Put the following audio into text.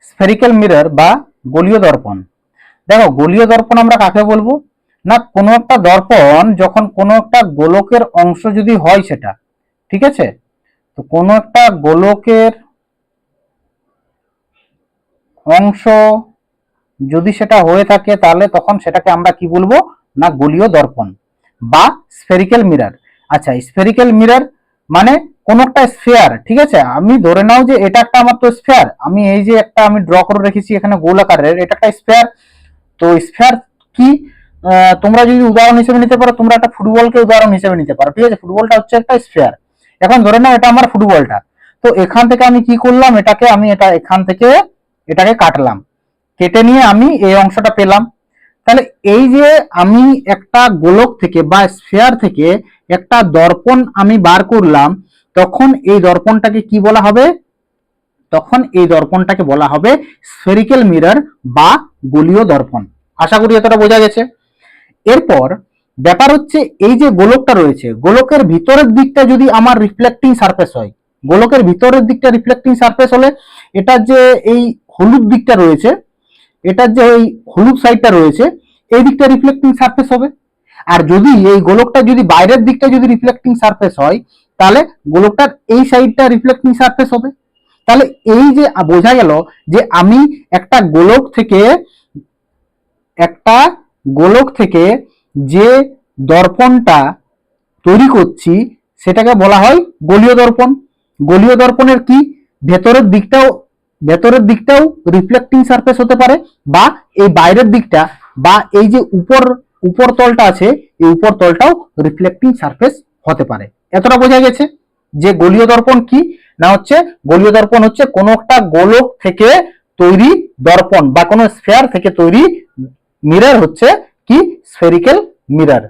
Spherical mirror বা গোলীয় দর্পণ। দেখো, গোলীয় দর্পণ আমরা কাকে বলবো না, কোনো একটা দর্পণ যখন কোনো একটা গোলকের অংশ যদি হয় সেটা, ঠিক আছে, তো কোনো একটা গোলকের অংশ যদি সেটা হয়ে থাকে তাহলে তখন সেটাকে আমরা কি বলবো না গোলীয় দর্পণ বা স্ফেরিক্যাল মিরর। আচ্ছা, স্ফেরিক্যাল মিরর মানে কোন একটা স্ফিয়ার, ঠিক আছে, আমি ধরে নাও যে এটা একটা আমার তো স্ফিয়ার, আমি এই যে একটা আমি ড্র করে রেখেছি এখানে গোল আকারের, এটা একটা স্ফিয়ার। তো স্ফিয়ার কি, তোমরা যদি উদাহরণ হিসেবে নিতে পারো, তোমরা একটা ফুটবলকে উদাহরণ হিসেবে নিতে পারো, ঠিক আছে, ফুটবলটা হচ্ছে একটা স্ফিয়ার। এখন ধরে নাও এটা আমার ফুটবলটা, তো এখান থেকে আমি কি করলাম, এটাকে আমি এটা এখান থেকে এটাকে কাটলাম, কেটে নিয়ে আমি এই অংশটা পেলাম। তাহলে এই যে আমি একটা গোলক থেকে বা স্ফিয়ার থেকে একটা দর্পণ আমি বার করলাম, তখন এই দর্পণটাকে কি বলা হবে, তখন এই দর্পণটাকে বলা হবে স্ফেরিক্যাল মিরর বা গোলীয় দর্পণ। আশা করি এতটা বোঝা গেছে। এরপর ব্যাপার হচ্ছে এই যে গোলকটা রয়েছে, গোলকের ভিতরের দিকটা যদি আমার রিফ্লেক্টিং সারফেস হয়, গোলকের ভিতরের দিকটা রিফ্লেক্টিং সারফেস হলে এটার যে এই হলুদ দিকটা রয়েছে, এটার যে এই হলুদ সাইডটা রয়েছে, এই দিকটা রিফ্লেক্টিং সারফেস হবে। আর যদি এই গোলকটা যদি বাইরের দিকটা যদি রিফ্লেক্টিং সারফেস হয়, তাহলে গোলকটার এই সাইডটা রিফ্লেক্টিং সারফেস হবে। তাহলে এই যে বোঝা গেল যে আমি একটা গোলক থেকে একটা গোলক থেকে যে দর্পণটা তৈরি করছি সেটাকে বলা হয় গোলীয় দর্পণ। গোলীয় দর্পণের কি, ভেতরের দিকটাও রিফ্লেক্টিং সারফেস হতে পারে, বা এই বাইরের দিকটা বা এই যে উপর তলটা আছে, এই উপর তলটাও রিফ্লেক্টিং সারফেস হতে পারে। এতটা বোঝা গেছে যে গোলীয় দর্পণ কি না, হচ্ছে গোলীয় দর্পণ হচ্ছে কোনো একটা গোলক থেকে তৈরি দর্পণ বা কোনো স্ফিয়ার থেকে তৈরি মিরর হচ্ছে কি স্ফেরিক্যাল মিরর।